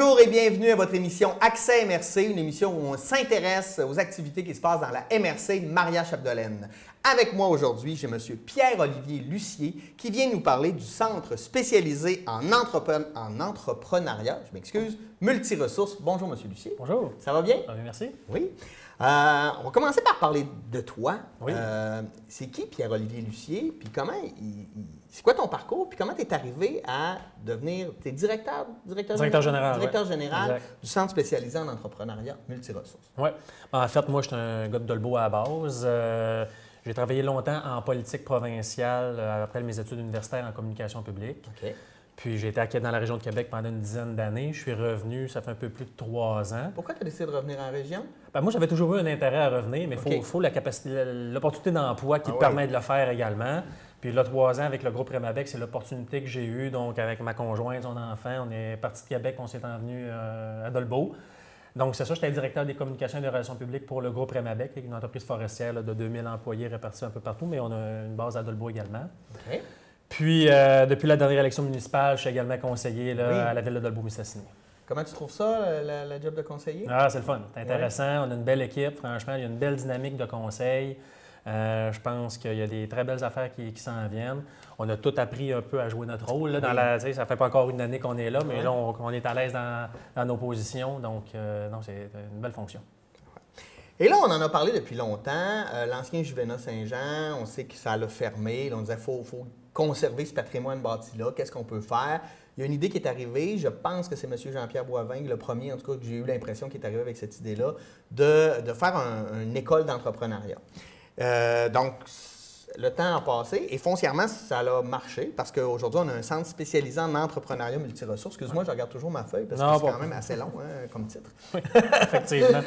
Bonjour et bienvenue à votre émission Accès MRC, une émission où on s'intéresse aux activités qui se passent dans la MRC Maria-Chapdelaine. Avec moi aujourd'hui, j'ai M. Pierre-Olivier Lucier qui vient nous parler du centre spécialisé en entrepreneuriat, multiressources. Bonjour M. Lucier. Bonjour. Ça va bien? Ça va bien, merci. Oui. On va commencer par parler de toi. Oui. C'est qui Pierre-Olivier Lucier? Puis comment c'est quoi ton parcours? Puis comment tu es arrivé à devenir directeur général du centre spécialisé en entrepreneuriat multiressources? Oui. En fait, moi, je suis un gars de Dolbeau à la base. J'ai travaillé longtemps en politique provinciale après mes études universitaires en communication publique. OK. Puis j'ai été dans la région de Québec pendant une dizaine d'années. Je suis revenu, ça fait un peu plus de 3 ans. Pourquoi tu as décidé de revenir en région? Moi, j'avais toujours eu un intérêt à revenir, mais il faut la capacité, l'opportunité d'emploi qui te permet de le faire également. Puis là, 3 ans avec le groupe Remabec, c'est l'opportunité que j'ai eue. Donc, avec ma conjointe, son enfant, on est parti de Québec, on s'est envenu à Dolbeau. Donc, c'est ça, j'étais directeur des communications et des relations publiques pour le groupe Remabec, une entreprise forestière de 2000 employés répartis un peu partout, mais on a une base à Dolbeau également. OK. Puis, depuis la dernière élection municipale, je suis également conseiller à la ville de Dolbeau-Mistassini. Comment tu trouves ça, la job de conseiller? Ah, c'est le fun. C'est intéressant. On a une belle équipe. Franchement, il y a une belle dynamique de conseil. Je pense qu'il y a des très belles affaires qui s'en viennent. On a tout appris un peu à jouer notre rôle. Là, ça ne fait pas encore une année qu'on est là, mais là, on est à l'aise dans nos positions. Donc, non, c'est une belle fonction. Et là, on en a parlé depuis longtemps. L'ancien Juvénat Saint-Jean, on sait que ça l'a fermé. Là, on disait qu'il faut conserver ce patrimoine bâti-là. Qu'est-ce qu'on peut faire? Il y a une idée qui est arrivée. Je pense que c'est M. Jean-Pierre Boivin, le premier, en tout cas, que j'ai eu l'impression qu'il est arrivé avec cette idée-là, de faire une école d'entrepreneuriat. Donc, le temps a passé et foncièrement, ça a marché parce qu'aujourd'hui, on a un centre spécialisé en entrepreneuriat multiressources. Excuse-moi, je regarde toujours ma feuille parce que c'est quand même assez long comme titre. Oui, effectivement.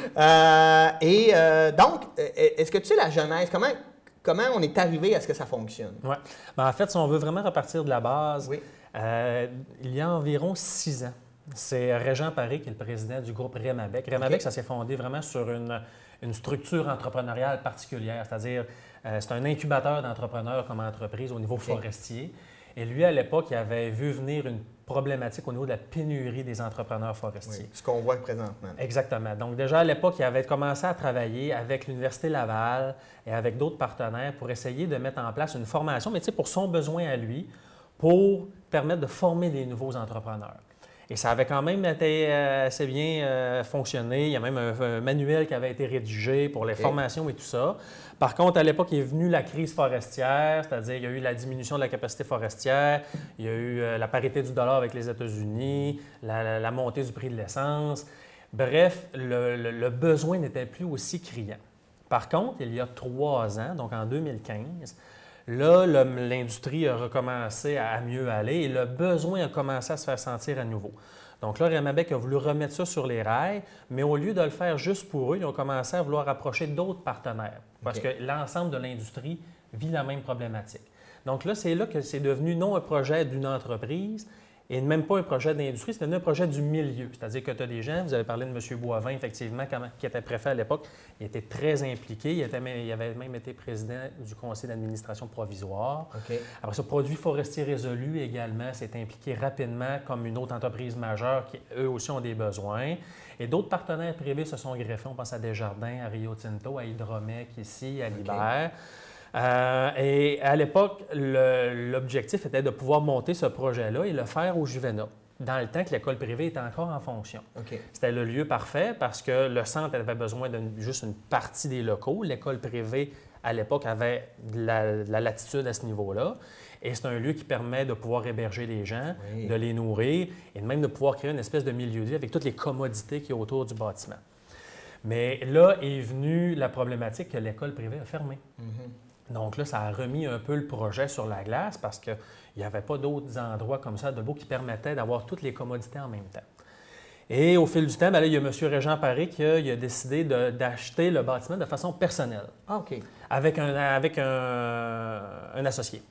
Donc, est-ce que tu sais la genèse? Comment on est arrivé à ce que ça fonctionne? Oui. En fait, si on veut vraiment repartir de la base, il y a environ 6 ans, c'est Régent Paré qui est le président du groupe Remabec. Remabec, ça s'est fondé vraiment sur une structure entrepreneuriale particulière, c'est-à-dire c'est un incubateur d'entrepreneurs comme entreprise au niveau forestier. Et lui, à l'époque, il avait vu venir une problématique au niveau de la pénurie des entrepreneurs forestiers. Oui, ce qu'on voit présentement. Exactement. Donc déjà à l'époque, il avait commencé à travailler avec l'Université Laval et avec d'autres partenaires pour essayer de mettre en place une formation, mais pour son besoin à lui, pour permettre de former des nouveaux entrepreneurs. Et ça avait quand même été assez bien fonctionné. Il y a même un manuel qui avait été rédigé pour les formations et tout ça. Par contre, à l'époque, il est venu la crise forestière, c'est-à-dire qu'il y a eu la diminution de la capacité forestière, il y a eu la parité du dollar avec les États-Unis, la montée du prix de l'essence. Bref, le besoin n'était plus aussi criant. Par contre, il y a 3 ans, donc en 2015, là, l'industrie a recommencé à mieux aller et le besoin a commencé à se faire sentir à nouveau. Donc là, Remabec a voulu remettre ça sur les rails, mais au lieu de le faire juste pour eux, ils ont commencé à vouloir approcher d'autres partenaires parce que l'ensemble de l'industrie vit la même problématique. Donc là, c'est là que c'est devenu non un projet d'une entreprise et même pas un projet d'industrie, c'est devenu un projet du milieu. C'est-à-dire que tu as des gens, vous avez parlé de M. Boivin, effectivement, qui était préfet à l'époque, il était très impliqué, il avait même été président du conseil d'administration provisoire. Après ça, Produits forestiers résolus également s'est impliqué rapidement comme une autre entreprise majeure qui, eux aussi, ont des besoins. Et d'autres partenaires privés se sont greffés, on pense à Desjardins, à Rio Tinto, à Hydromec ici, à Libert. Et à l'époque, l'objectif était de pouvoir monter ce projet-là et le faire au Juvénat, dans le temps que l'école privée était encore en fonction. C'était le lieu parfait parce que le centre avait besoin de juste une partie des locaux. L'école privée, à l'époque, avait de la latitude à ce niveau-là. Et c'est un lieu qui permet de pouvoir héberger les gens, de les nourrir et même de pouvoir créer une espèce de milieu de vie avec toutes les commodités qu'il y a autour du bâtiment. Mais là est venue la problématique que l'école privée a fermé. Donc là, ça a remis un peu le projet sur la glace parce qu'il n'y avait pas d'autres endroits comme ça à Dolbeau qui permettaient d'avoir toutes les commodités en même temps. Et au fil du temps, là, il y a M. Régent Paré qui a décidé d'acheter le bâtiment de façon personnelle avec un associé.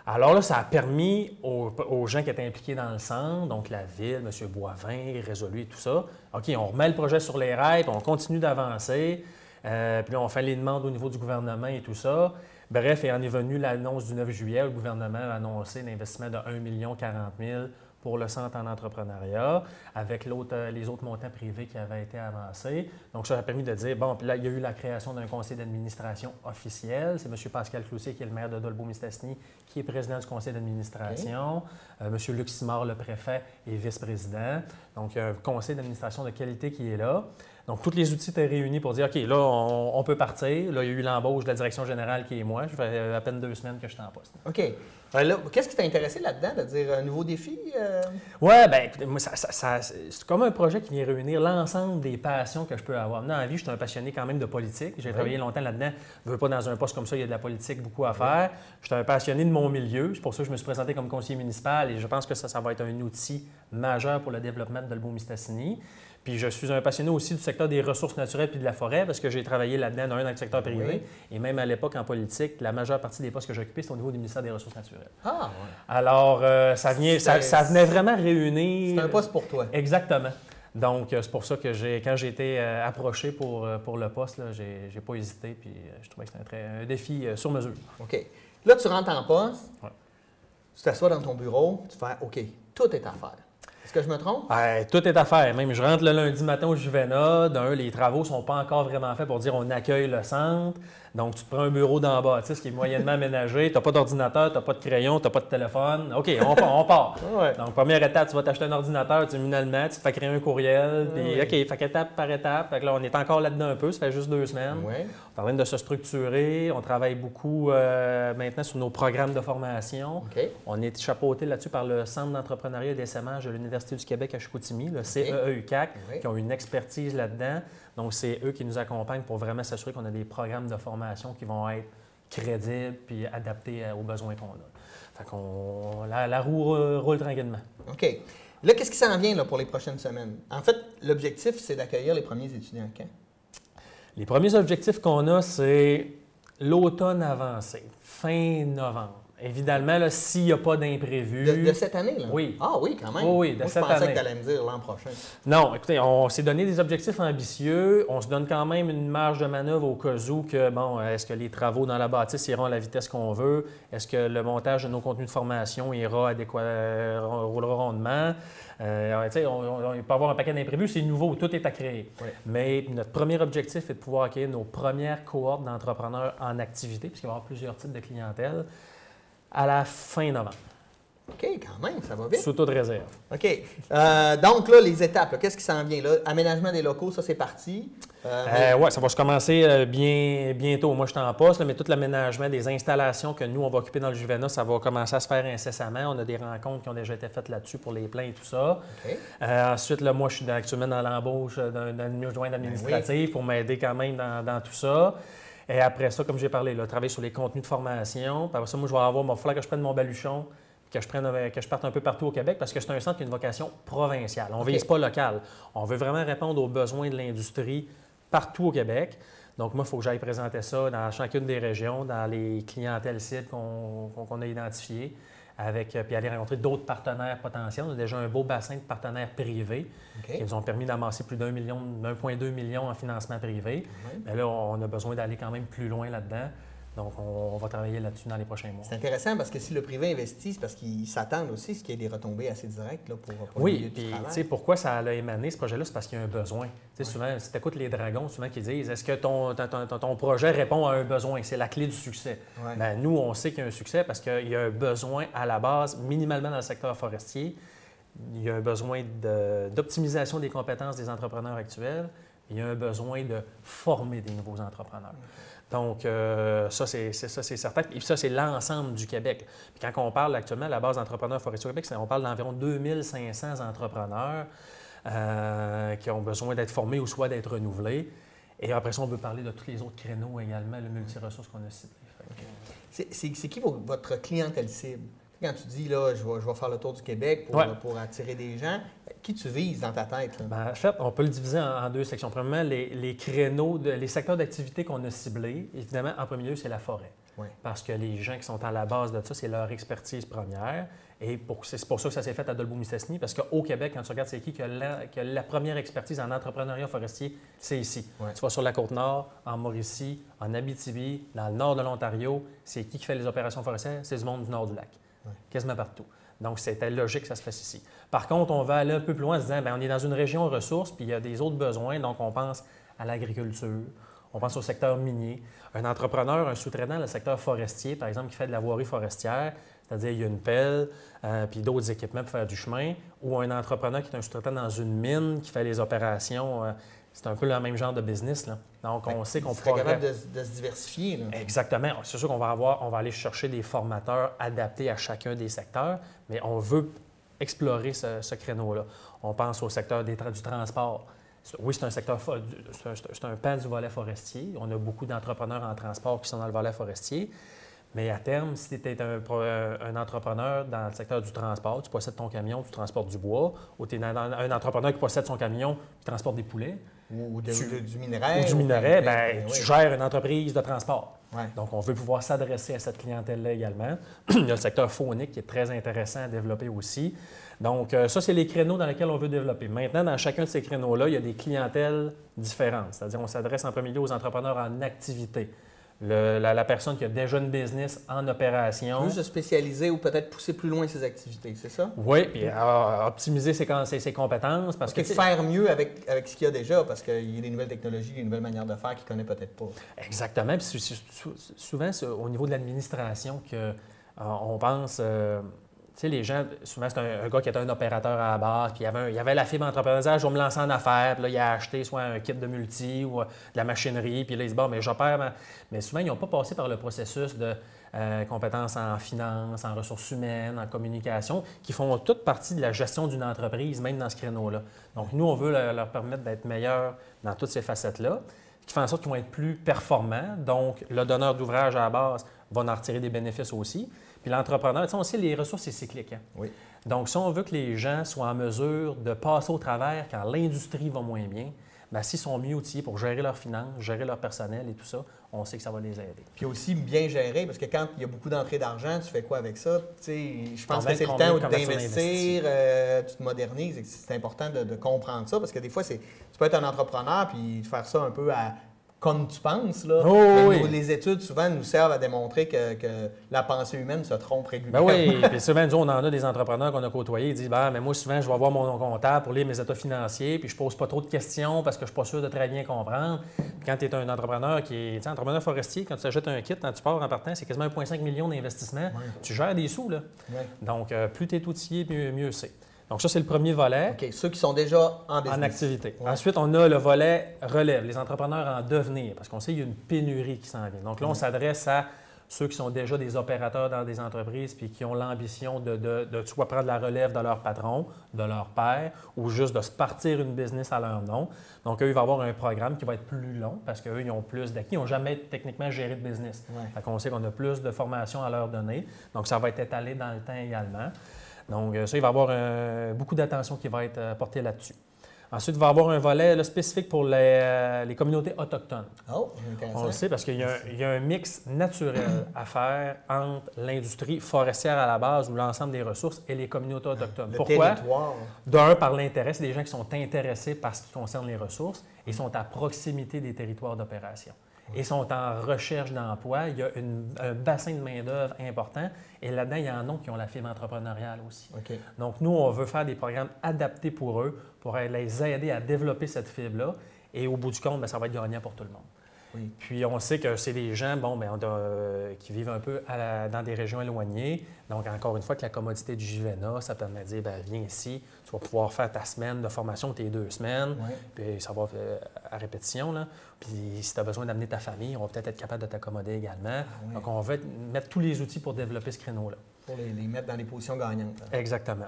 Alors là, ça a permis aux gens qui étaient impliqués dans le centre, donc la ville, M. Boivin, Résolu et tout ça, OK, on remet le projet sur les rails, puis on continue d'avancer. Puis là, on fait les demandes au niveau du gouvernement et tout ça. Bref, et en est venu l'annonce du 9 juillet, le gouvernement a annoncé l'investissement de 1 040 000 pour le centre en entrepreneuriat, avec les autres montants privés qui avaient été avancés. Donc, ça a permis de dire, bon, puis là, il y a eu la création d'un conseil d'administration officiel. C'est M. Pascal Cloutier, qui est le maire de Dolbeau-Mistassini, qui est président du conseil d'administration. M. Luc Simard, le préfet, est vice-président. Donc, il y a un conseil d'administration de qualité qui est là. Donc, tous les outils étaient réunis pour dire, OK, là, on peut partir. Là, il y a eu l'embauche de la direction générale qui est moi. Ça fait à peine 2 semaines que je suis en poste. OK. Là, qu'est-ce qui t'a intéressé là-dedans, de dire un nouveau défi? Oui, bien, écoutez, moi, c'est comme un projet qui vient réunir l'ensemble des passions que je peux avoir. Dans la vie, je suis un passionné quand même de politique. J'ai travaillé longtemps là-dedans. Je ne veux pas dans un poste comme ça, il y a de la politique, beaucoup à faire. Je suis un passionné de mon milieu. C'est pour ça que je me suis présenté comme conseiller municipal et je pense que ça va être un outil majeur pour le développement de Dolbeau-Mistassini. Puis je suis un passionné aussi du secteur des ressources naturelles puis de la forêt parce que j'ai travaillé là-dedans, dans le secteur privé. Et même à l'époque, en politique, la majeure partie des postes que j'occupais, c'était au niveau du ministère des Ressources naturelles. Ah, ouais. Alors, ça venait vraiment réunir... C'est un poste pour toi. Exactement. Donc, c'est pour ça que quand j'ai été approché pour le poste, j'ai pas hésité. Puis je trouvais que c'était un défi sur mesure. OK. Là, tu rentres en poste, tu t'assois dans ton bureau, tu fais OK, tout est à faire. Est-ce que je me trompe? Tout est à faire. Même je rentre le lundi matin au Juvena. Les travaux ne sont pas encore vraiment faits pour dire on accueille le centre. Donc, tu te prends un bureau d'en bas, ce qui est moyennement aménagé. Tu n'as pas d'ordinateur, tu n'as pas de crayon, tu n'as pas de téléphone. OK, on part. Donc, première étape, tu vas t'acheter un ordinateur, tu mets une allumette, tu te fais créer un courriel. Puis, OK, fait qu'étape par étape. Fait que là, on est encore là-dedans un peu, ça fait juste 2 semaines. On est en train de se structurer. On travaille beaucoup maintenant sur nos programmes de formation. On est chapeauté là-dessus par le Centre d'entrepreneuriat et d'essaimage de l'Université du Québec à Chicoutimi, le CEE-UQAC, qui ont une expertise là-dedans. Donc, c'est eux qui nous accompagnent pour vraiment s'assurer qu'on a des programmes de formation qui vont être crédibles puis adaptés aux besoins qu'on a. Fait qu'on la roue roule tranquillement. OK. Là, qu'est-ce qui s'en vient là, pour les prochaines semaines? En fait, l'objectif, c'est d'accueillir les premiers étudiants quand? Les premiers objectifs qu'on a, c'est l'automne avancé, fin novembre. Évidemment, s'il n'y a pas d'imprévu... De cette année, là? Oui. Ah oui, quand même. Oui, Moi, je pensais que tu allais me dire l'an prochain. Non, écoutez, on s'est donné des objectifs ambitieux. On se donne quand même une marge de manœuvre au cas où que, bon, est-ce que les travaux dans la bâtisse iront à la vitesse qu'on veut? Est-ce que le montage de nos contenus de formation ira roulera rondement? Il peut y avoir un paquet d'imprévus, c'est nouveau, tout est à créer. Oui. Mais notre premier objectif est de pouvoir accueillir nos premières cohortes d'entrepreneurs en activité, puisqu'il va y avoir plusieurs types de clientèle, à la fin novembre. OK, quand même, ça va vite. Sous toute réserve. OK. Donc, là, les étapes, qu'est-ce qui s'en vient? Là? Aménagement des locaux, ça, c'est parti. Oui, ça va se commencer bientôt. Moi, je suis en poste, mais tout l'aménagement des installations que nous, on va occuper dans le Juvena, ça va commencer à se faire incessamment. On a des rencontres qui ont déjà été faites là-dessus pour les plans et tout ça. Okay. Ensuite, là, moi, je suis actuellement dans l'embauche d'un adjoint administratif pour m'aider quand même dans tout ça. Et après ça, comme j'ai parlé, là, travailler sur les contenus de formation. Puis après ça, moi, il va falloir que je prenne mon baluchon, que je parte un peu partout au Québec parce que c'est un centre qui a une vocation provinciale. On ne vise pas local. On veut vraiment répondre aux besoins de l'industrie partout au Québec. Donc, moi, il faut que j'aille présenter ça dans chacune des régions, dans les clientèles cibles qu'on a identifiées, puis aller rencontrer d'autres partenaires potentiels. On a déjà un beau bassin de partenaires privés qui nous ont permis d'amasser plus d'1,2 million en financement privé. Mais là, on a besoin d'aller quand même plus loin là-dedans. Donc, on va travailler là-dessus dans les prochains mois. C'est intéressant parce que si le privé investit, c'est parce qu'ils s'attendent aussi à ce qu'il y ait des retombées assez directes là, pour le milieu du travail. Oui, pourquoi ça a émané, ce projet-là? C'est parce qu'il y a un besoin. Souvent, si tu écoutes les dragons, souvent qui disent « Est-ce que ton projet répond à un besoin? » C'est la clé du succès. Bien, nous, on sait qu'il y a un succès parce qu'il y a un besoin à la base, minimalement dans le secteur forestier. Il y a un besoin d'optimisation des compétences des entrepreneurs actuels. Il y a un besoin de former des nouveaux entrepreneurs. Donc, ça, c'est certain. Et puis ça, c'est l'ensemble du Québec. Puis quand on parle actuellement, la base d'entrepreneurs forestiers au Québec, on parle d'environ 2500 entrepreneurs qui ont besoin d'être formés ou soit d'être renouvelés. Et après ça, on peut parler de tous les autres créneaux également, le multiressources qu'on a ciblé. C'est qui votre clientèle cible? Quand tu dis, là, je vais faire le tour du Québec pour attirer des gens, qui tu vises dans ta tête? Bien, en fait, on peut le diviser en 2 sections. Premièrement, les créneaux, les secteurs d'activité qu'on a ciblés, évidemment, en premier lieu, c'est la forêt. Oui. Parce que les gens qui sont à la base de ça, c'est leur expertise première. Et c'est pour ça que ça s'est fait à Dolbeau-Mistassini, parce qu'au Québec, quand tu regardes c'est qui a la première expertise en entrepreneuriat forestier, c'est ici. Oui. Tu vas sur la Côte-Nord, en Mauricie, en Abitibi, dans le nord de l'Ontario, c'est qui fait les opérations forestières? C'est du monde du nord du lac. Oui. Quasiment partout. Donc, c'était logique que ça se fasse ici. Par contre, on va aller un peu plus loin en se disant, bien, on est dans une région ressources, puis il y a des autres besoins, donc on pense à l'agriculture, on pense au secteur minier. Un entrepreneur, un sous-traitant dans le secteur forestier, par exemple, qui fait de la voirie forestière, c'est-à-dire il y a une pelle, puis d'autres équipements pour faire du chemin, ou un entrepreneur qui est un sous-traitant dans une mine, qui fait les opérations, c'est un peu le même genre de business, là. Donc, on sait qu'on pourrait... capable de se diversifier, là. Exactement. C'est sûr qu'on va aller chercher des formateurs adaptés à chacun des secteurs, mais on veut explorer ce créneau-là. On pense au secteur du transport. Oui, c'est un secteur, c'est un pan du volet forestier. On a beaucoup d'entrepreneurs en transport qui sont dans le volet forestier. Mais à terme, si tu es un entrepreneur dans le secteur du transport, tu possèdes ton camion, tu transportes du bois, ou tu es un entrepreneur qui possède son camion, qui transporte des poulets. Ou du minerai. Ou du minerai, bien, tu gères une entreprise de transport. Ouais. Donc, on veut pouvoir s'adresser à cette clientèle-là également. Il y a le secteur faunique qui est très intéressant à développer aussi. Donc, ça, c'est les créneaux dans lesquels on veut développer. Maintenant, dans chacun de ces créneaux-là, il y a des clientèles différentes. C'est-à-dire, on s'adresse en premier lieu aux entrepreneurs en activité. La personne qui a déjà une business en opération. Plus se spécialiser ou peut-être pousser plus loin ses activités, c'est ça? Oui, puis optimiser ses compétences. Parce que faire mieux avec ce qu'il y a déjà, parce qu'il y a des nouvelles technologies, des nouvelles manières de faire qu'il ne connaît peut-être pas. Exactement. Puis souvent, c'est au niveau de l'administration qu'on pense... Tu sais, les gens, souvent, c'est un gars qui était un opérateur à la base, puis il y avait la fibre entrepreneuriale, je vais me lancer en affaires, puis là, il a acheté soit un kit de multi ou de la machinerie, puis là, il se dit, bon, mais j'opère. Mais souvent, ils n'ont pas passé par le processus de compétences en finance, en ressources humaines, en communication, qui font toute partie de la gestion d'une entreprise, même dans ce créneau-là. Donc, nous, on veut leur permettre d'être meilleurs dans toutes ces facettes-là, ce qui fait en sorte qu'ils vont être plus performants. Donc, le donneur d'ouvrage à la base va en retirer des bénéfices aussi. Puis l'entrepreneur, tu sais, on sait, les ressources, c'est cyclique. Hein? Oui. Donc, si on veut que les gens soient en mesure de passer au travers quand l'industrie va moins bien, bien, s'ils sont mieux outillés pour gérer leurs finances, gérer leur personnel et tout ça, on sait que ça va les aider. Puis aussi bien gérer, parce que quand il y a beaucoup d'entrées d'argent, tu fais quoi avec ça? Tu sais, je pense que c'est le temps d'investir, tu te modernises. Et c'est important de comprendre ça, parce que des fois, tu peux être un entrepreneur puis faire ça un peu comme tu penses, là. Oh, oui. Les études, souvent, nous servent à démontrer que la pensée humaine se trompe régulièrement. Ben oui, puis souvent, nous, on en a des entrepreneurs qu'on a côtoyés, ils disent, ben, mais moi, souvent, je vais voir mon comptable pour lire mes états financiers, puis je pose pas trop de questions parce que je suis pas sûr de très bien comprendre. Puis quand tu es un entrepreneur qui est, entrepreneur forestier, quand tu achètes un kit, quand tu pars en partant, c'est quasiment 1,5 million d'investissement. Ouais. Tu gères des sous, là. Ouais. Donc, plus tu es outillé, mieux c'est. Donc, ça, c'est le premier volet. OK. Ceux qui sont déjà en business. En activité. Ouais. Ensuite, on a le volet relève, les entrepreneurs en devenir, parce qu'on sait qu'il y a une pénurie qui s'en vient. Donc là, on s'adresse à ceux qui sont déjà des opérateurs dans des entreprises puis qui ont l'ambition de soit prendre la relève de leur patron, de leur père, ou juste de se partir une business à leur nom. Donc, eux, il va y avoir un programme qui va être plus long parce qu'eux, ils ont plus d'acquis. Ils n'ont jamais techniquement géré de business. Ouais. Fait qu'on sait qu'on a plus de formation à leur donner. Donc, ça va être étalé dans le temps également. Donc, ça, il va y avoir beaucoup d'attention qui va être portée là-dessus. Ensuite, il va y avoir un volet là, spécifique pour les communautés autochtones. Oh, intéressant. On le sait parce qu'il y a un mix naturel à faire entre l'industrie forestière à la base ou l'ensemble des ressources et les communautés autochtones. Le Pourquoi? Territoire. D'un, par l'intérêt, c'est des gens qui sont intéressés par ce qui concerne les ressources et sont à proximité des territoires d'opération. Et sont en recherche d'emploi. Il y a un bassin de main-d'œuvre important. Et là-dedans, il y en a qui ont la fibre entrepreneuriale aussi. Okay. Donc, nous, on veut faire des programmes adaptés pour eux, pour les aider à développer cette fibre-là. Et au bout du compte, bien, ça va être gagnant pour tout le monde. Oui. Puis, on sait que c'est des gens qui vivent un peu dans des régions éloignées. Donc, encore une fois, que la commodité du Juvena, ça permet de dire, bien, viens ici, tu vas pouvoir faire ta semaine de formation, tes 2 semaines, oui. Puis ça va à répétition. Là. Puis, si tu as besoin d'amener ta famille, on va peut-être être capable de t'accommoder également. Ah, oui. Donc, on va mettre tous les outils pour développer ce créneau-là. Pour les mettre dans les positions gagnantes. Hein. Exactement.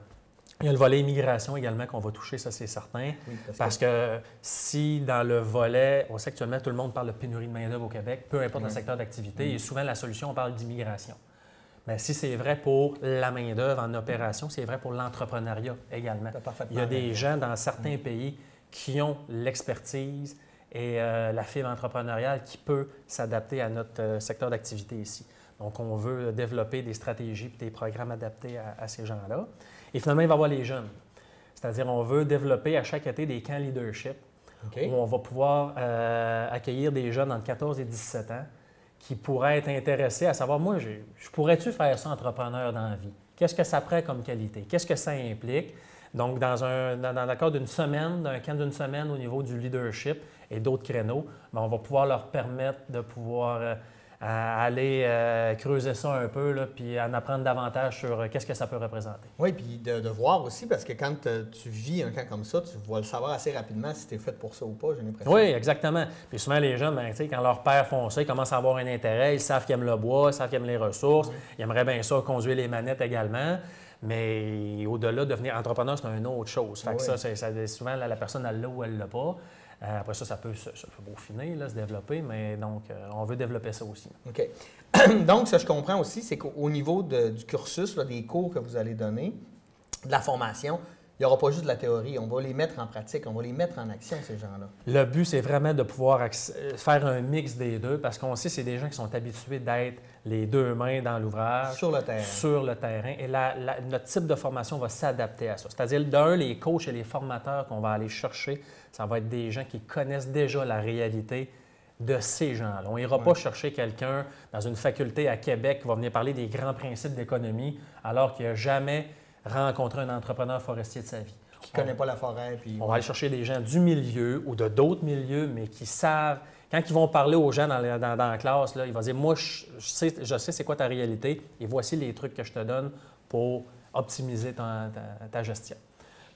Il y a le volet immigration également qu'on va toucher, ça c'est certain. Oui, parce que si dans le volet, on sait actuellement tout le monde parle de pénurie de main-d'œuvre au Québec, peu importe le secteur d'activité, et souvent la solution, on parle d'immigration. Mais si c'est vrai pour la main-d'œuvre en opération, c'est vrai pour l'entrepreneuriat également. Il y a des gens dans certains pays qui ont l'expertise et la fibre entrepreneuriale qui peut s'adapter à notre secteur d'activité ici. Donc, on veut développer des stratégies et des programmes adaptés à ces gens-là. Et finalement, il va y avoir les jeunes. C'est-à-dire, on veut développer à chaque été des camps leadership où on va pouvoir accueillir des jeunes entre 14 et 17 ans qui pourraient être intéressés à savoir, moi, je pourrais-tu faire ça entrepreneur dans la vie? Qu'est-ce que ça prend comme qualité? Qu'est-ce que ça implique? Donc, dans le cadre d'une semaine, d'un camp d'une semaine au niveau du leadership et d'autres créneaux, bien, on va pouvoir leur permettre de pouvoir aller creuser ça un peu, là, puis en apprendre davantage sur qu'est-ce que ça peut représenter. Oui, puis de voir aussi, parce que quand tu vis un camp comme ça, tu vas le savoir assez rapidement si tu es fait pour ça ou pas, j'ai l'impression. Oui, exactement. Puis souvent, les jeunes, bien, quand leurs pères font ça, ils commencent à avoir un intérêt, ils savent qu'ils aiment le bois, ils savent qu'ils aiment les ressources, ils aimeraient bien ça, conduire les manettes également. Mais au-delà de devenir entrepreneur, c'est une autre chose. Fait que ça, souvent, la personne, elle l'a ou elle ne l'a pas. Après ça peut se peaufiner, se développer, mais donc, on veut développer ça aussi. OK. Donc, ce que je comprends aussi, c'est qu'au niveau du cursus, là, des cours que vous allez donner, de la formation, il n'y aura pas juste de la théorie. On va les mettre en pratique, on va les mettre en action, ces gens-là. Le but, c'est vraiment de pouvoir faire un mix des deux, parce qu'on sait que c'est des gens qui sont habitués d'être les deux mains dans l'ouvrage. Sur le terrain. Sur le terrain. Et notre type de formation va s'adapter à ça. C'est-à-dire, d'un, les coachs et les formateurs qu'on va aller chercher, ça va être des gens qui connaissent déjà la réalité de ces gens-là. On n'ira pas chercher quelqu'un dans une faculté à Québec qui va venir parler des grands principes d'économie alors qu'il n'a jamais rencontré un entrepreneur forestier de sa vie. Qui ne connaît pas la forêt. Puis, on va aller chercher des gens du milieu ou de d'autres milieux, mais qui savent. Quand ils vont parler aux gens dans la classe, là, ils vont dire, moi, je sais c'est quoi ta réalité et voici les trucs que je te donne pour optimiser ta gestion.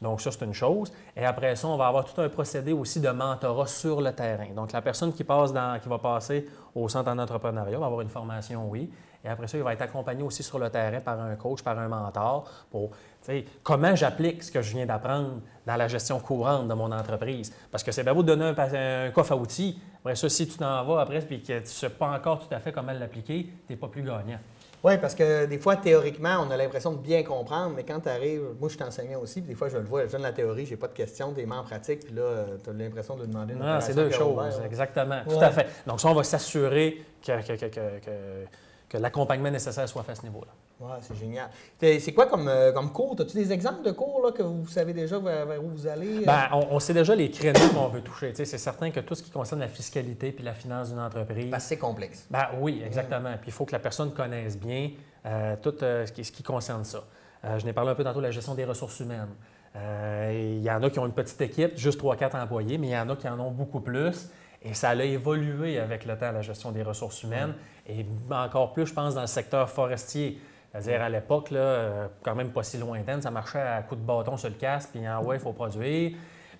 Donc, ça, c'est une chose. Et après ça, on va avoir tout un procédé aussi de mentorat sur le terrain. Donc, la personne qui va passer au centre en entrepreneuriat va avoir une formation, oui. Et après ça, il va être accompagné aussi sur le terrain par un coach, par un mentor pour, comment j'applique ce que je viens d'apprendre dans la gestion courante de mon entreprise. Parce que c'est bien beau de donner un coffre à outils. Après ça, si tu t'en vas après et que tu ne sais pas encore tout à fait comment l'appliquer, tu n'es pas plus gagnant. Oui, parce que des fois, théoriquement, on a l'impression de bien comprendre, mais quand tu arrives, moi je suis enseignant aussi, puis des fois je le vois, je donne la théorie, j'ai pas de questions, tu es en pratique, puis là, tu as l'impression de demander une opération. C'est deux choses, exactement. Ouais. Tout à fait. Donc ça, on va s'assurer que l'accompagnement nécessaire soit fait à ce niveau-là. Oui, c'est génial. C'est quoi comme cours? As-tu des exemples de cours là, que vous savez déjà vers où vous allez? Bien, on sait déjà les créneaux qu'on veut toucher. C'est certain que tout ce qui concerne la fiscalité puis la finance d'une entreprise... Parce que c'est complexe. Bien, oui, exactement. Puis il faut que la personne connaisse bien tout ce qui concerne ça. Je n'ai parlé un peu tantôt de la gestion des ressources humaines. Il y en a qui ont une petite équipe, juste 3-4 employés, mais il y en a qui en ont beaucoup plus. Et ça a évolué avec le temps, la gestion des ressources humaines. Et encore plus, je pense, dans le secteur forestier. C'est-à-dire, à l'époque, là, quand même pas si lointaine, ça marchait à coups de bâton sur le casque, puis il faut produire.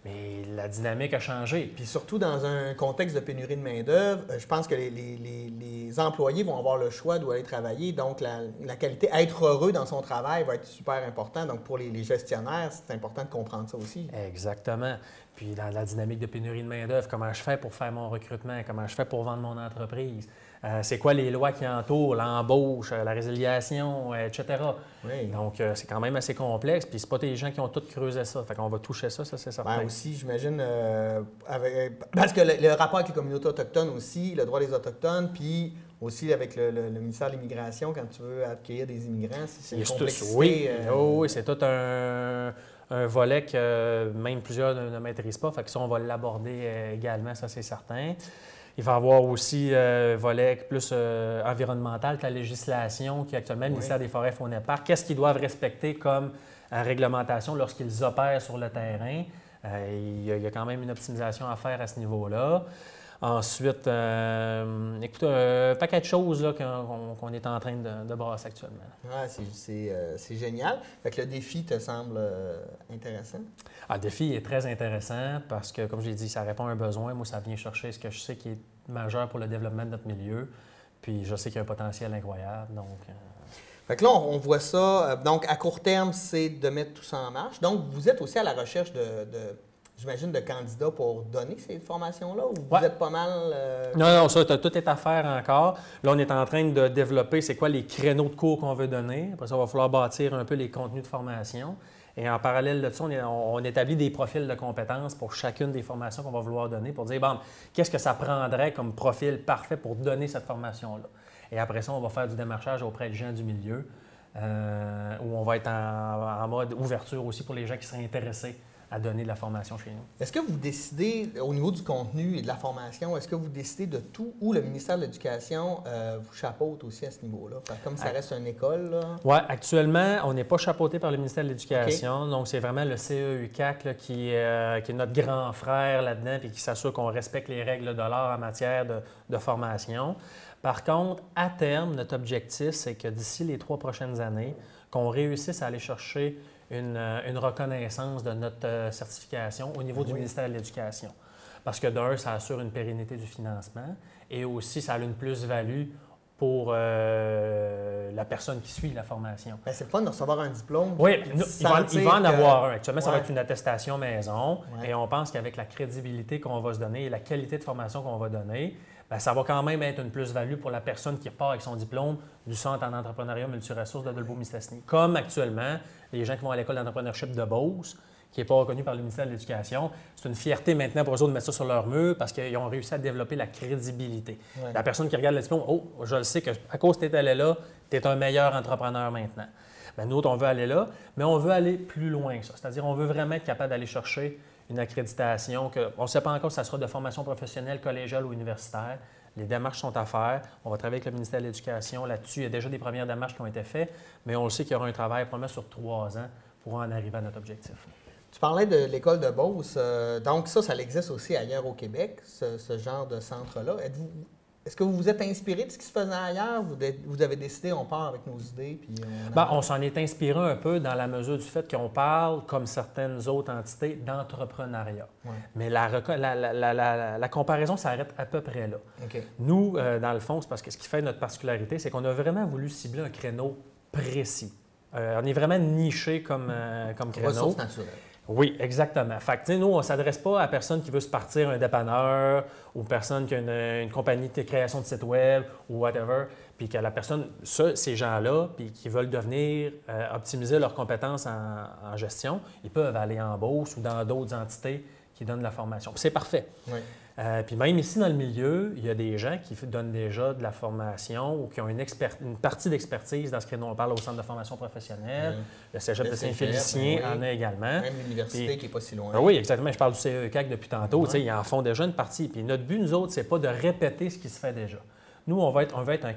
Mais la dynamique a changé. Puis surtout dans un contexte de pénurie de main-d'œuvre, je pense que les employés vont avoir le choix d'où aller travailler. Donc, la qualité, être heureux dans son travail va être super important. Donc, pour les gestionnaires, c'est important de comprendre ça aussi. Exactement. Puis dans la dynamique de pénurie de main-d'œuvre, comment je fais pour faire mon recrutement? Comment je fais pour vendre mon entreprise? C'est quoi les lois qui entourent l'embauche, la résiliation, etc. Oui. Donc, c'est quand même assez complexe. Puis, c'est pas des gens qui ont tout creusé ça. Fait qu'on va toucher ça, c'est certain. Bien, aussi, j'imagine, parce que le rapport avec les communautés autochtones aussi, le droit des Autochtones, puis aussi avec le ministère de l'Immigration, quand tu veux accueillir des immigrants, c'est une complexité. Oui, c'est tout un volet que même plusieurs ne maîtrisent pas. Fait que ça, on va l'aborder également, ça, c'est certain. Il va y avoir aussi un volet plus environnemental que la législation qui actuellement, le ministère des Forêts, Faune et Parcs. Qu'est-ce qu'ils doivent respecter comme réglementation lorsqu'ils opèrent sur le terrain? Il y a quand même une optimisation à faire à ce niveau-là. Ensuite, écoute, un paquet de choses là, qu'on est en train de brasser actuellement. Oui, c'est génial. Fait que le défi te semble intéressant? Le défi est très intéressant parce que, comme j'ai dit, ça répond à un besoin. Moi, ça vient chercher ce que je sais qui est majeur pour le développement de notre milieu. Puis, je sais qu'il y a un potentiel incroyable. Donc, Fait que là, on voit ça. Donc, à court terme, c'est de mettre tout ça en marche. Donc, vous êtes aussi à la recherche j'imagine, de candidats pour donner ces formations-là ou vous êtes pas mal... Non, ça, tout est à faire encore. Là, on est en train de développer c'est quoi les créneaux de cours qu'on veut donner. Après ça, il va falloir bâtir un peu les contenus de formation. Et en parallèle de ça, on établit des profils de compétences pour chacune des formations qu'on va vouloir donner pour dire, bon, qu'est-ce que ça prendrait comme profil parfait pour donner cette formation-là. Et après ça, on va faire du démarchage auprès des gens du milieu où on va être en mode ouverture aussi pour les gens qui seraient intéressés à donner de la formation chez nous. Est-ce que vous décidez, au niveau du contenu et de la formation, est-ce que vous décidez de tout ou le ministère de l'Éducation vous chapeaute aussi à ce niveau-là? Comme ça reste une école, là? Oui, actuellement, on n'est pas chapeauté par le ministère de l'Éducation. Donc, c'est vraiment le CEUCAC là, qui est notre grand frère là-dedans et qui s'assure qu'on respecte les règles de l'art en matière de formation. Par contre, à terme, notre objectif, c'est que d'ici les 3 prochaines années, qu'on réussisse à aller chercher une reconnaissance de notre certification au niveau du ministère de l'Éducation. Parce que d'un, ça assure une pérennité du financement et aussi, ça a une plus-value pour la personne qui suit la formation. Bien, c'est le fun de recevoir un diplôme. Oui, il va en avoir un. Actuellement, ça va Ouais. être une attestation maison et on pense qu'avec la crédibilité qu'on va se donner et la qualité de formation qu'on va donner, bien, ça va quand même être une plus-value pour la personne qui repart avec son diplôme du Centre en entrepreneuriat multiressources de Dolbeau-Mistassini. Comme actuellement, les gens qui vont à l'école d'entrepreneurship de Beauce, qui n'est pas reconnu par le ministère de l'Éducation, c'est une fierté maintenant pour eux autres de mettre ça sur leur mur parce qu'ils ont réussi à développer la crédibilité. Ouais. La personne qui regarde le diplôme, « Oh, je le sais qu'à cause que tu es allé là, tu es un meilleur entrepreneur maintenant. » Bien, nous autres, on veut aller là, mais on veut aller plus loin que ça. C'est-à-dire, on veut vraiment être capable d'aller chercher une accréditation on ne sait pas encore si ça sera de formation professionnelle, collégiale ou universitaire. Les démarches sont à faire. On va travailler avec le ministère de l'Éducation là-dessus. Il y a déjà des premières démarches qui ont été faites, mais on le sait qu'il y aura un travail probablement sur 3 ans pour en arriver à notre objectif. Tu parlais de l'école de Beauce. Donc ça existe aussi ailleurs au Québec, ce genre de centre-là. Est-ce que vous vous êtes inspiré de ce qui se faisait ailleurs? Vous avez décidé, on part avec nos idées, puis on s'en est inspiré un peu dans la mesure du fait qu'on parle, comme certaines autres entités, d'entrepreneuriat. Ouais. Mais la comparaison s'arrête à peu près là. OK. Nous, dans le fond, c'est parce que ce qui fait notre particularité, c'est qu'on a vraiment voulu cibler un créneau précis. On est vraiment niché comme créneau. Ressources naturelles. Oui, exactement. Fait que, nous, on ne s'adresse pas à personne qui veut se partir un dépanneur ou personne qui a une compagnie de création de site web ou whatever, puis que la personne, ces gens-là, puis qui veulent devenir, optimiser leurs compétences en gestion, ils peuvent aller en Beauce ou dans d'autres entités qui donnent la formation. Puis c'est parfait. Oui. Puis même ici, dans le milieu, il y a des gens qui donnent déjà de la formation ou qui ont une partie d'expertise dans ce que nous on parle au Centre de formation professionnelle. Le Cégep de Saint-Félicien en a également. Même l'université qui n'est pas si loin. Oui, exactement. Je parle du CEUCAC depuis tantôt. Ils en font déjà une partie. Puis notre but, nous autres, c'est pas de répéter ce qui se fait déjà. Nous, on va être un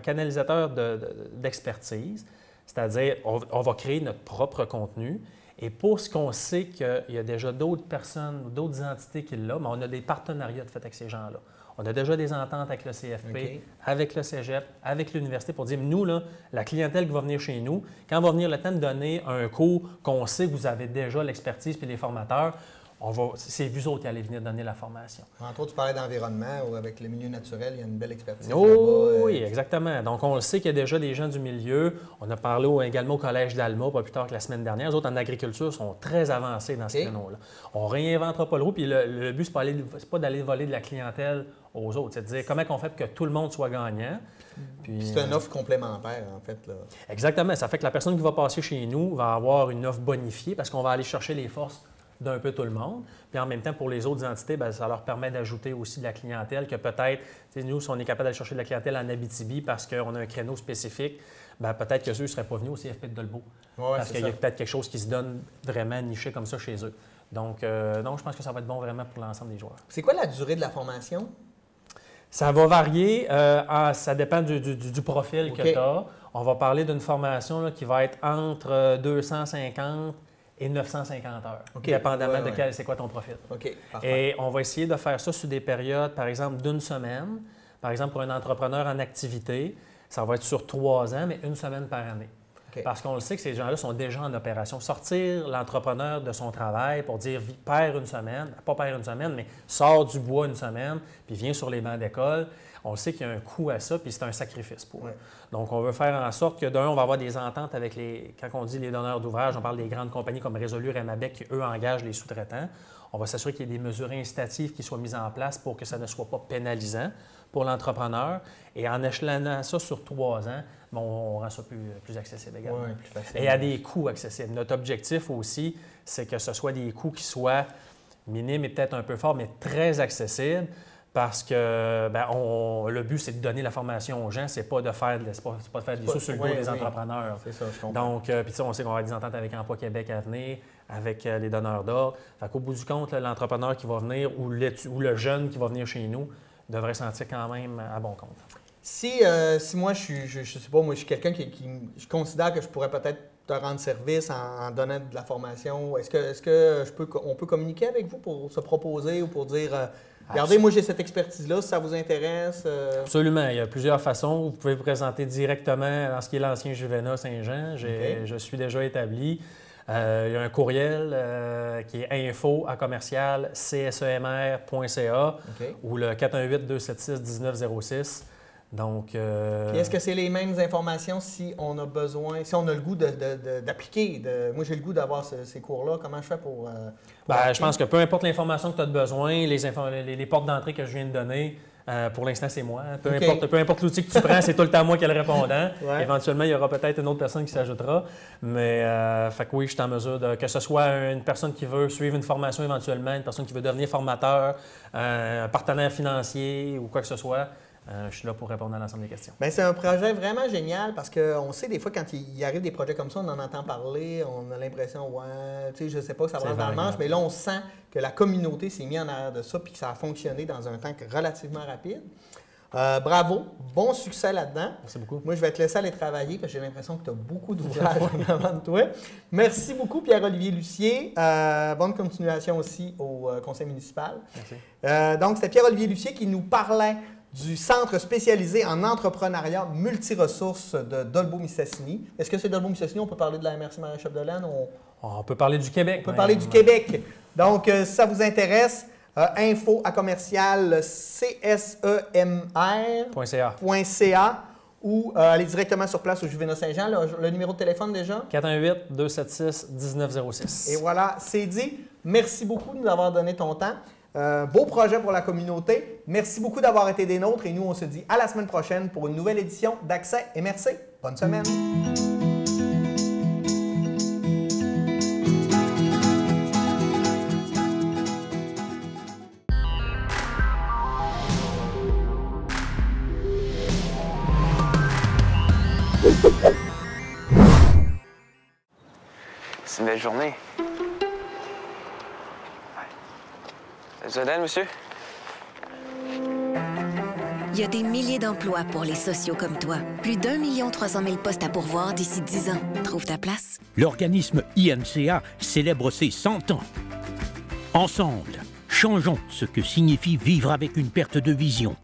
canalisateur d'expertise, c'est-à-dire on va créer notre propre contenu. Et pour ce qu'on sait qu'il y a déjà d'autres personnes, d'autres entités qui l'ont, mais on a des partenariats de fait avec ces gens-là. On a déjà des ententes avec le CFP, avec le Cégep, avec l'université pour dire, nous, là, la clientèle qui va venir chez nous, quand va venir le temps de donner un cours qu'on sait que vous avez déjà l'expertise puis les formateurs, c'est vous autres qui allez venir donner la formation. Entre autres, tu parlais d'environnement ou avec le milieu naturel, il y a une belle expertise. Oui, exactement. Donc, on le sait qu'il y a déjà des gens du milieu. On a parlé également au Collège d'Alma, pas plus tard que la semaine dernière. Les autres, en agriculture, sont très avancés dans ce créneau-là. On ne réinventera pas le roue, puis le but, ce n'est pas d'aller voler de la clientèle aux autres. C'est de dire comment on fait pour que tout le monde soit gagnant. Puis c'est une offre complémentaire, en fait. Là. Exactement. Ça fait que la personne qui va passer chez nous va avoir une offre bonifiée parce qu'on va aller chercher les forces d'un peu tout le monde. Puis en même temps, pour les autres entités, bien, ça leur permet d'ajouter aussi de la clientèle que peut-être, nous, si on est capable d'aller chercher de la clientèle en Abitibi parce qu'on a un créneau spécifique, bien, peut-être que ceux ne seraient pas venus au CFP de Dolbeau. Parce qu'il y a peut-être quelque chose qui se donne vraiment niché comme ça chez eux. Donc, je pense que ça va être bon vraiment pour l'ensemble des joueurs. C'est quoi la durée de la formation? Ça va varier. Ça dépend du profil que tu as. On va parler d'une formation là, qui va être entre 250 et 950 heures, dépendamment de c'est quoi ton profil. Et on va essayer de faire ça sur des périodes, par exemple, d'1 semaine. Par exemple, pour un entrepreneur en activité, ça va être sur 3 ans, mais 1 semaine par année. Parce qu'on le sait que ces gens-là sont déjà en opération. Sortir l'entrepreneur de son travail pour dire « perd 1 semaine », pas perd 1 semaine, mais sort du bois 1 semaine, puis vient sur les bancs d'école, on sait qu'il y a un coût à ça, puis c'est un sacrifice pour eux. Donc, on veut faire en sorte que, d'un, on va avoir des ententes avec quand on dit les donneurs d'ouvrage, on parle des grandes compagnies comme Résolu, Remabec, qui, eux, engagent les sous-traitants. On va s'assurer qu'il y ait des mesures incitatives qui soient mises en place pour que ça ne soit pas pénalisant pour l'entrepreneur. Et en échelonnant ça sur 3 ans, on rend ça plus accessible également. Oui, plus facile. Et à des coûts accessibles. Notre objectif aussi, c'est que ce soit des coûts qui soient minimes et peut-être un peu forts, mais très accessibles. Parce que le but, c'est de donner la formation aux gens, c'est pas de faire des sous sur le dos des entrepreneurs. C'est ça, je comprends. Donc, puis on sait qu'on va avoir des ententes avec Emploi Québec à venir, avec les donneurs d'ordre. Fait qu'au bout du compte, l'entrepreneur qui va venir ou le jeune qui va venir chez nous devrait sentir quand même à bon compte. Si moi, je sais pas, moi, je suis quelqu'un je considère que je pourrais peut-être te rendre service en donnant de la formation, est-ce que on peut communiquer avec vous pour se proposer ou pour dire regardez, moi j'ai cette expertise-là, si ça vous intéresse? Absolument. Il y a plusieurs façons. Vous pouvez vous présenter directement dans ce qui est l'ancien Juvena Saint-Jean. Je suis déjà établi. Il y a un courriel qui est info@csemr.ca ou le 418-276-1906. Donc, Puis est-ce que c'est les mêmes informations si on a besoin, si on a le goût d'appliquer? Moi, j'ai le goût d'avoir ces cours-là. Comment je fais pour je pense que peu importe l'information que tu as besoin, les portes d'entrée que je viens de donner, pour l'instant, c'est moi. Peu importe l'outil que tu prends, c'est tout le temps moi qui ai le répondant. Ouais. Éventuellement, il y aura peut-être une autre personne qui s'ajoutera. Mais fait que oui, je suis en mesure que ce soit une personne qui veut suivre une formation éventuellement, une personne qui veut devenir formateur, un partenaire financier ou quoi que ce soit. Je suis là pour répondre à l'ensemble des questions. Bien, c'est un projet vraiment génial parce qu'on sait des fois quand il arrive des projets comme ça, on en entend parler, on a l'impression, ouais, tu sais, je sais pas que ça va dans le manche, mais là, on sent que la communauté s'est mise en arrière de ça puis que ça a fonctionné dans un temps relativement rapide. Bravo, bon succès là-dedans. Merci beaucoup. Moi, je vais te laisser aller travailler parce que j'ai l'impression que tu as beaucoup d'ouvrages en avant de toi. Merci beaucoup, Pierre-Olivier Lucier. Bonne continuation aussi au conseil municipal. Merci. Donc, c'était Pierre-Olivier Lucier qui nous parlait du Centre spécialisé en entrepreneuriat multiressources de Dolbeau-Mistassini. Est-ce que c'est Dolbeau-Mistassini? On peut parler de la MRC Marie-Chapdelaine? On peut parler du Québec. On peut parler du Québec. Donc, si ça vous intéresse, info@csemr.ca ou aller directement sur place au Juvena Saint-Jean. Le numéro de téléphone déjà? 418-276-1906. Et voilà, c'est dit. Merci beaucoup de nous avoir donné ton temps. Beau projet pour la communauté. Merci beaucoup d'avoir été des nôtres et nous, on se dit à la semaine prochaine pour une nouvelle édition d'Accès MRC. Bonne semaine! C'est une belle journée. Vous aide, monsieur? Il y a des milliers d'emplois pour les sociaux comme toi. Plus d'1 300 000 postes à pourvoir d'ici 10 ans. Trouve ta place. L'organisme INCA célèbre ses 100 ans. Ensemble, changeons ce que signifie vivre avec une perte de vision.